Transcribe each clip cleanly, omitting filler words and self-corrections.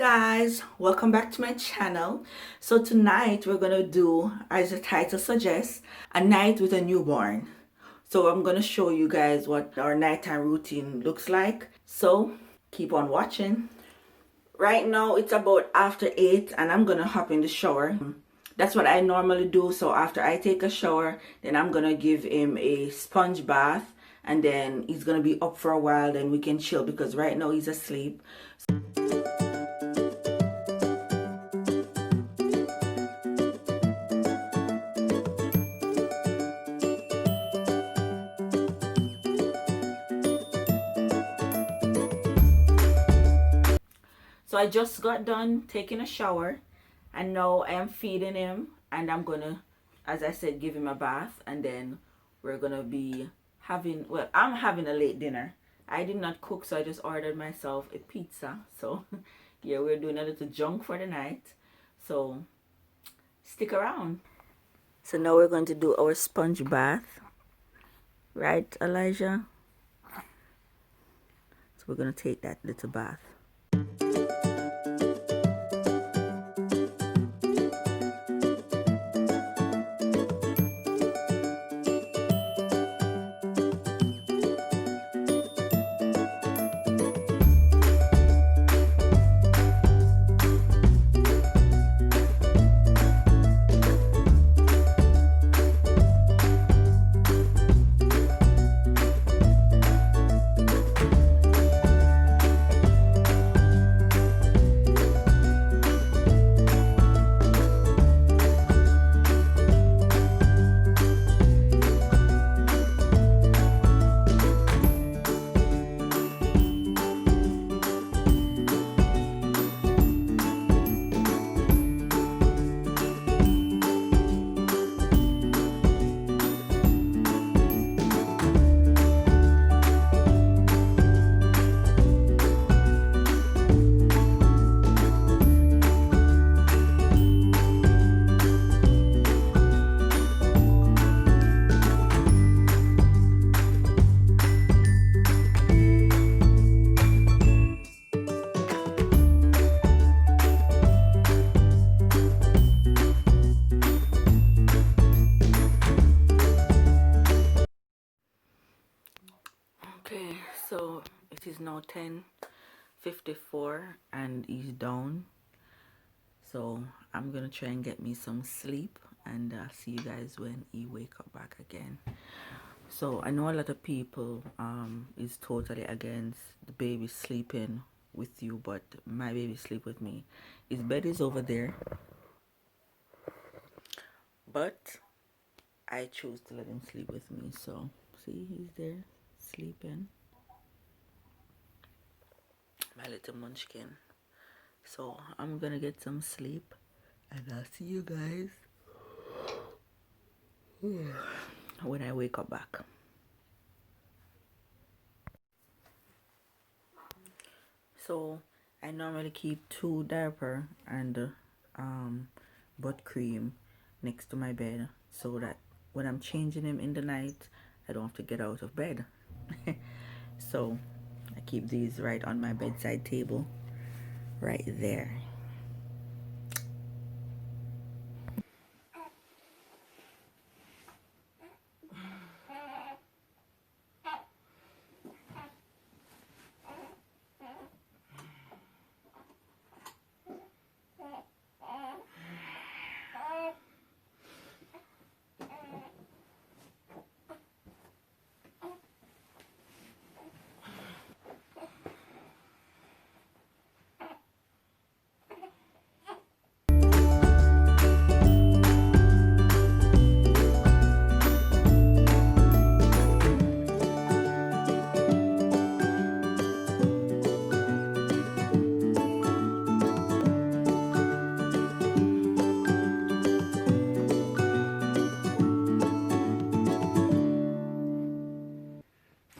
guys, welcome back to my channel. So tonight we're gonna do, as the title suggests, a night with a newborn. So I'm gonna show you guys what our nighttime routine looks like, so keep on watching. Right now it's about after 8 and I'm gonna hop in the shower. That's what I normally do. So after I take a shower, then I'm gonna give him a sponge bath, and then he's gonna be up for a while, then we can chill because right now he's asleep. So I just got done taking a shower and now I am feeding him, and I'm gonna, as I said, give him a bath, and then we're gonna be having, well, I'm having a late dinner. I did not cook, so I just ordered myself a pizza. So yeah, we're doing a little junk for the night. So stick around. So now we're going to do our sponge bath. Right, Elijah? So we're gonna take that little bath. Okay, so it is now 10:54 and he's down. So I'm gonna try and get me some sleep, and see you guys when he wake up back again. So I know a lot of people is totally against the baby sleeping with you, but my baby sleep with me. His bed is over there, but I choose to let him sleep with me. So see, he's there sleeping, my little munchkin. So I'm gonna get some sleep, and I'll see you guys when I wake up back. So I normally keep 2 diaper and butt cream next to my bed, so that when I'm changing him in the night, I don't have to get out of bed. So I keep these right on my bedside table, right there.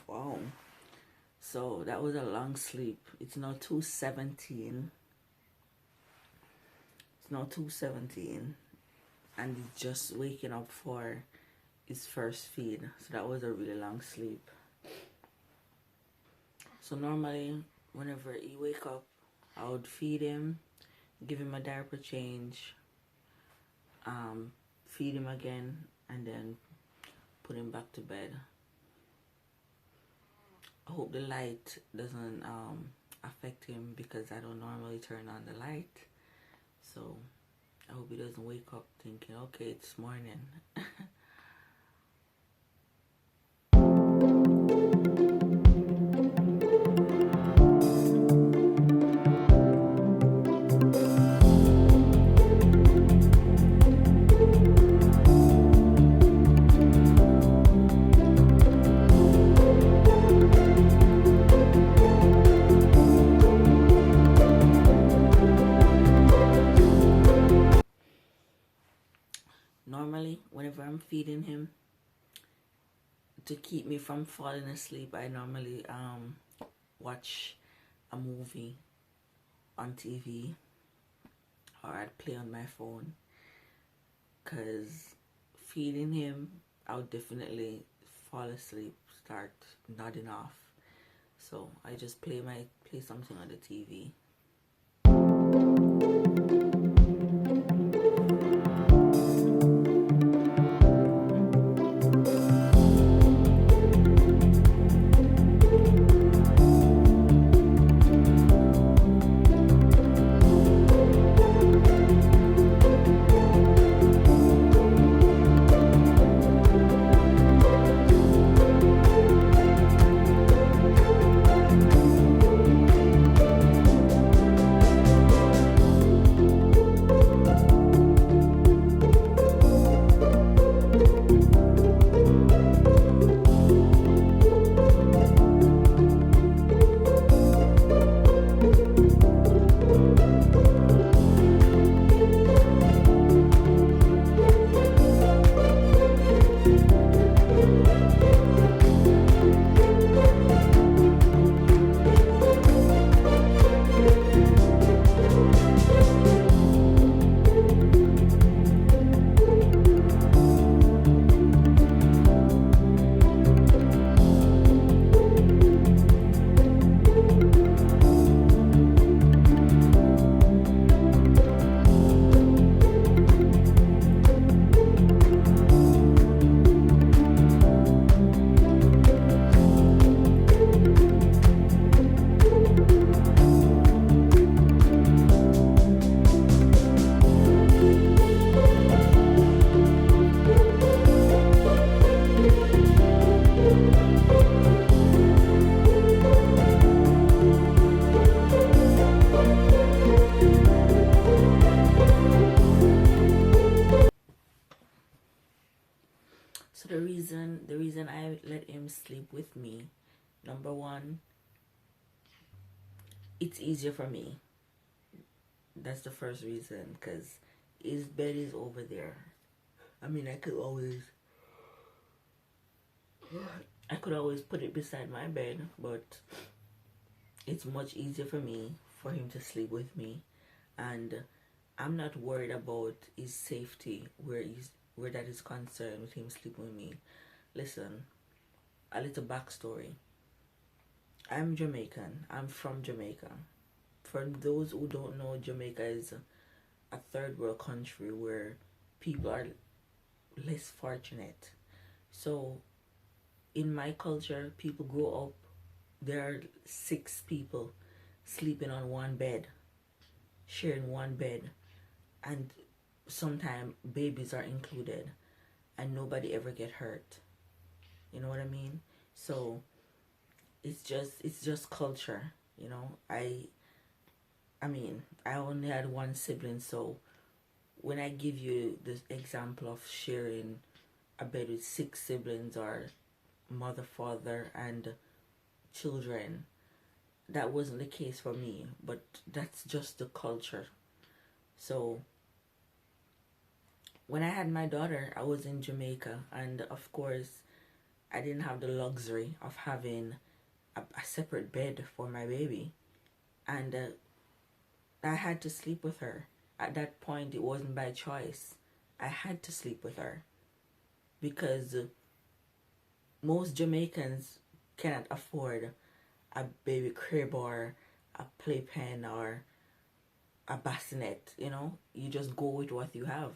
Wow. So that was a long sleep. It's now 2:17. It's now 2:17, and he's just waking up for his first feed. So that was a really long sleep. So normally whenever he wake up, I would feed him, give him a diaper change, feed him again, and then put him back to bed. I hope the light doesn't affect him, because I don't normally turn on the light. So I hope he doesn't wake up thinking, okay, it's morning. Normally, whenever I'm feeding him, to keep me from falling asleep, I normally watch a movie on TV, or I'd play on my phone, because feeding him, I would definitely fall asleep, start nodding off. So I just play something on the TV. So the reason I let him sleep with me, number one, it's easier for me. That's the first reason, because his bed is over there. I mean, I could always put it beside my bed, but it's much easier for me for him to sleep with me, and I'm not worried about his safety where that is concerned with him sleeping with me. Listen, a little backstory. I'm Jamaican. I'm from Jamaica. For those who don't know, Jamaica is a third world country where people are less fortunate. So in my culture, people grow up, there are 6 people sleeping on one bed, sharing one bed, and sometimes babies are included, and nobody ever get hurt. You know what I mean? So it's just culture, you know. I mean, I only had one sibling, so when I give you this example of sharing a bed with 6 siblings, or mother, father, and children, that wasn't the case for me, but that's just the culture. So when I had my daughter, I was in Jamaica, and of course I didn't have the luxury of having a separate bed for my baby, and I had to sleep with her. At that point, it wasn't by choice. I had to sleep with her, because most Jamaicans cannot afford a baby crib or a playpen or a bassinet, you know, you just go with what you have.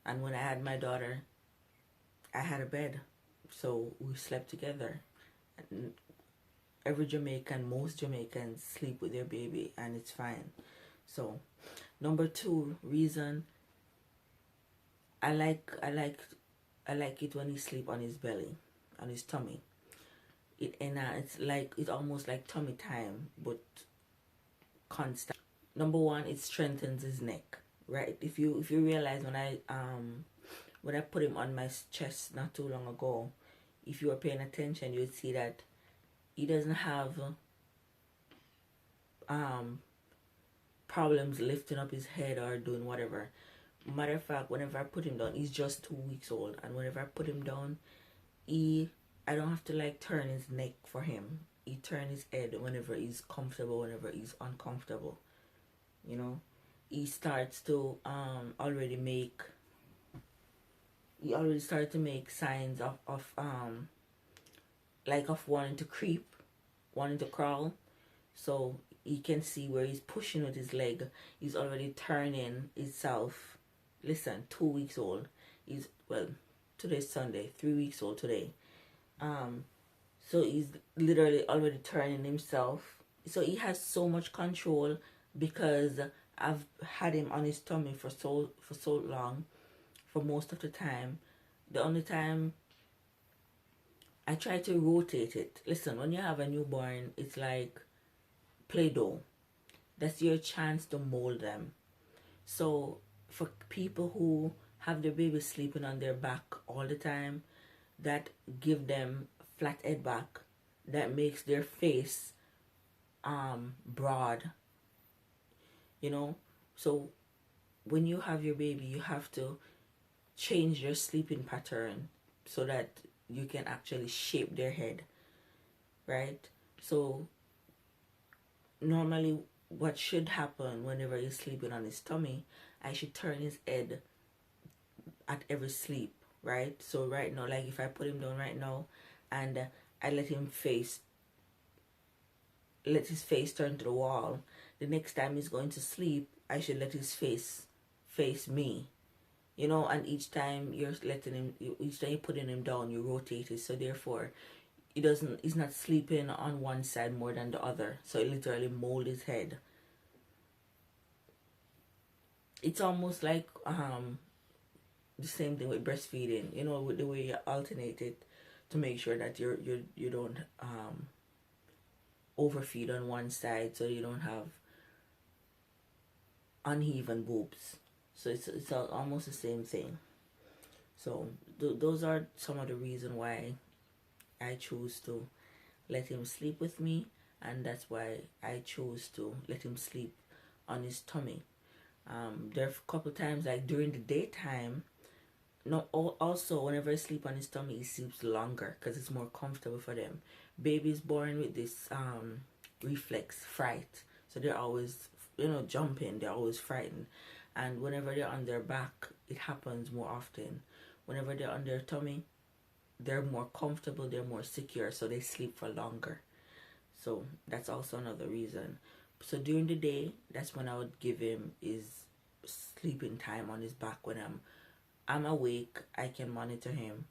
And when I had my daughter, I had a bed, so we slept together. And most Jamaicans sleep with their baby, and it's fine. So, number 2 reason, I like it when he sleep on his belly, on his tummy. It's almost like tummy time, but constant. Number 1, it strengthens his neck, right? If you realize when I put him on my chest not too long ago, if you were paying attention, you would see that he doesn't have problems lifting up his head or doing whatever. Matter of fact, whenever I put him down, he's just 2 weeks old, and whenever I put him down, I don't have to like turn his neck for him. He turn his head whenever he's comfortable, whenever he's uncomfortable. You know, he starts to already started to make signs of wanting to creep, wanting to crawl. So you can see where he's pushing with his leg. He's already turning himself. Listen, 2 weeks old. Today's Sunday, 3 weeks old today. So he's literally already turning himself. So he has so much control because I've had him on his tummy for so long, for most of the time. The only time I try to rotate it. Listen, when you have a newborn, it's like Play-Doh. That's your chance to mold them. So for people who have their baby sleeping on their back all the time, that give them flat head back, that makes their face broad, you know. So when you have your baby, you have to change your sleeping pattern so that you can actually shape their head, right? So normally what should happen whenever he's sleeping on his tummy, I should turn his head at every sleep, right? So right now, like if I put him down right now and I let his face turn to the wall, the next time he's going to sleep, I should let his face face me, you know. And each time you're putting him down, you rotate it, so therefore he's not sleeping on one side more than the other, so it literally mold his head. It's almost like the same thing with breastfeeding, you know, with the way you alternate it to make sure that you don't overfeed on one side, so you don't have uneven boobs. So it's almost the same thing. So those are some of the reasons why I choose to let him sleep with me, and that's why I chose to let him sleep on his tummy. There are a couple times, like during the daytime. Also, whenever I sleep on his tummy, he sleeps longer because it's more comfortable for them. Babies born with this reflex fright, so they're always, you know, jumping. They're always frightened, and whenever they're on their back, it happens more often. Whenever they're on their tummy, they're more comfortable. They're more secure, so they sleep for longer. So that's also another reason. So during the day, that's when I would give him his sleeping time on his back. When I'm awake, I can monitor him,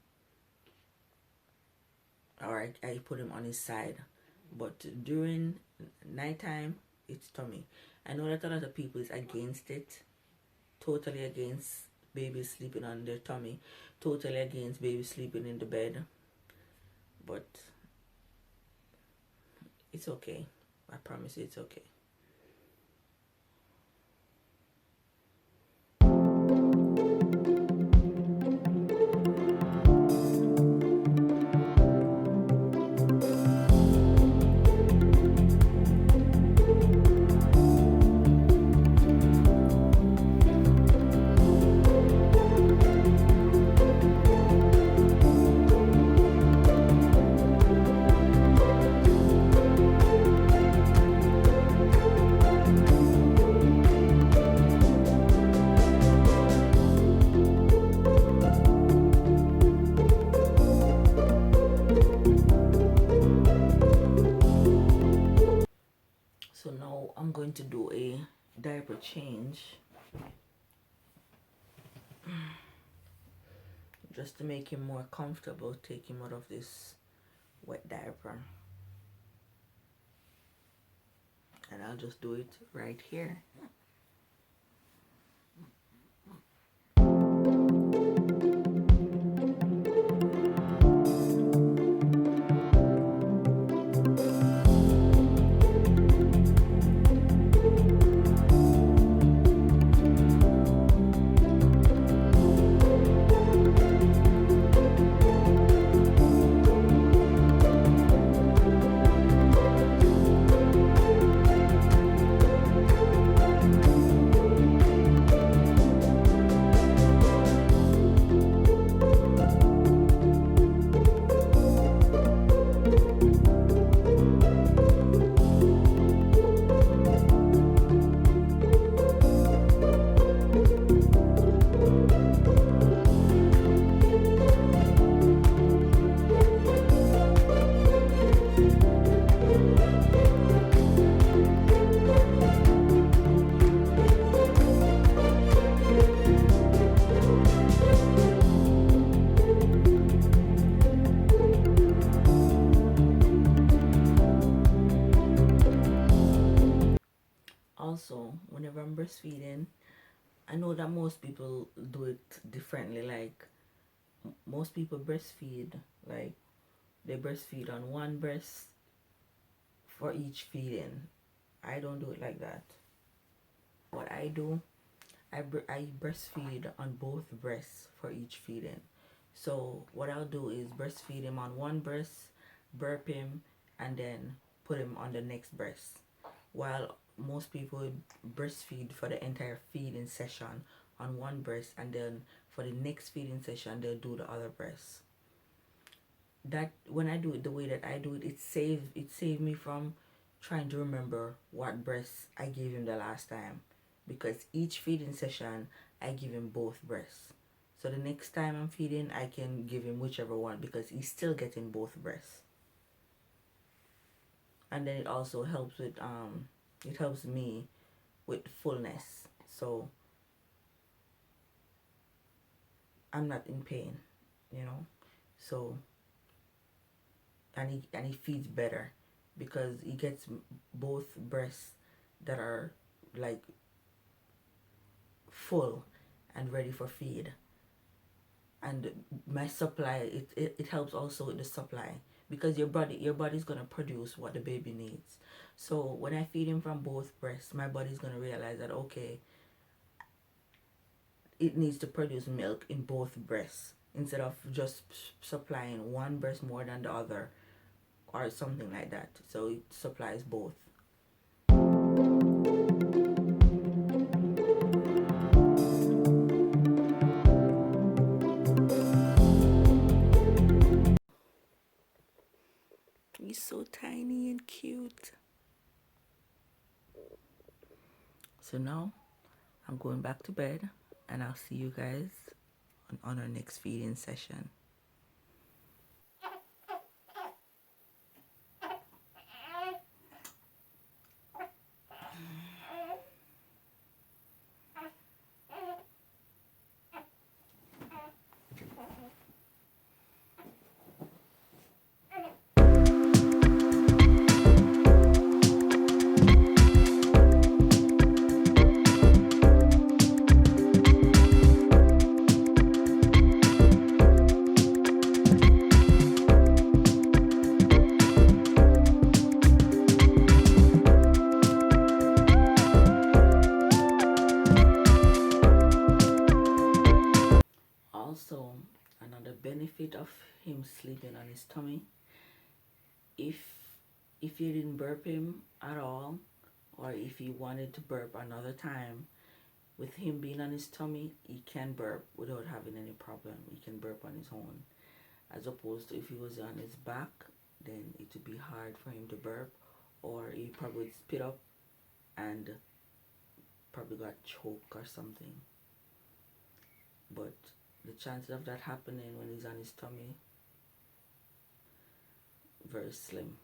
or I put him on his side. But during nighttime, it's tummy. I know that a lot of people is against it, totally against babies sleeping on their tummy, totally against babies sleeping in the bed. But it's okay. I promise you it's okay. diaper change just to make him more comfortable. Take him out of this wet diaper, and I'll just do it right here. Also, whenever I'm breastfeeding, I know that most people do it differently. Like, most people breastfeed, like, they breastfeed on one breast for each feeding. I don't do it like that. What I do, I breastfeed on both breasts for each feeding. So what I'll do is breastfeed him on one breast, burp him, and then put him on the next breast. While most people breastfeed for the entire feeding session on one breast, and then for the next feeding session they'll do the other breast. That, when I do it the way that I do it, it saved me from trying to remember what breast I gave him the last time, because each feeding session I give him both breasts. So the next time I'm feeding, I can give him whichever one, because he's still getting both breasts. And then it also helps with it helps me with fullness, so I'm not in pain, you know. So and he feeds better because he gets both breasts that are like full and ready for feed. And my supply, it helps also with the supply, because your body's gonna produce what the baby needs. So when I feed him from both breasts, my body's gonna realize that, okay, it needs to produce milk in both breasts instead of just supplying one breast more than the other or something like that. So it supplies both. He's so tiny and cute. So now I'm going back to bed, and I'll see you guys on our next feeding session. Also, another benefit of him sleeping on his tummy, if you didn't burp him at all, or if he wanted to burp another time, with him being on his tummy, he can burp without having any problem. He can burp on his own, as opposed to if he was on his back, then it would be hard for him to burp, or he probably would spit up and probably got choked or something. But the chances of that happening when he's on his tummy, very slim.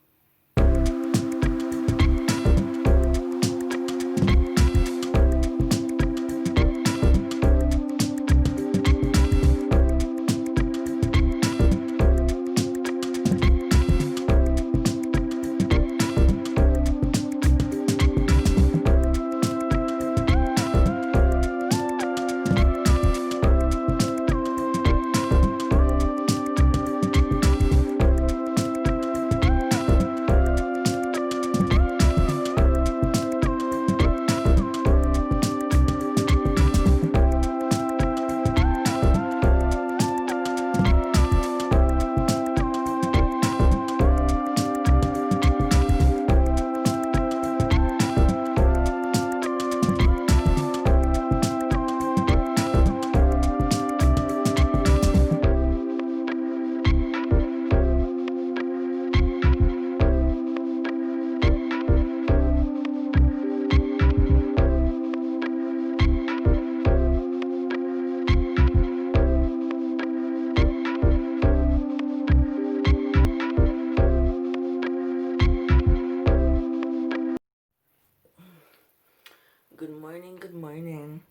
Good morning, good morning.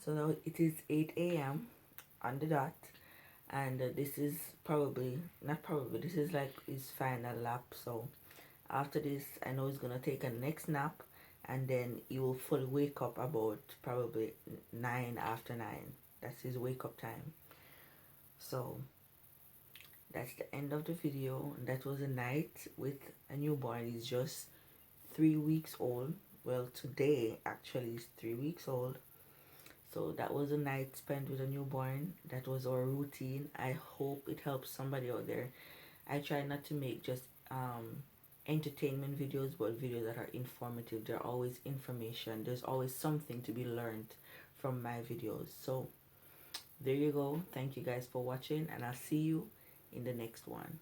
So now it is 8 a.m. on the dot, and this is probably, not probably, this is like his final lap. So after this, I know he's gonna take a next nap, and then he will fully wake up about probably 9 after 9. That's his wake up time. So that's the end of the video. That was a night with a newborn. He's just 3 weeks old. Well, today actually is 3 weeks old. So that was a night spent with a newborn. That was our routine. I hope it helps somebody out there. I try not to make just entertainment videos, but videos that are informative. There are always information. There's always something to be learned from my videos. So there you go. Thank you guys for watching, and I'll see you in the next one.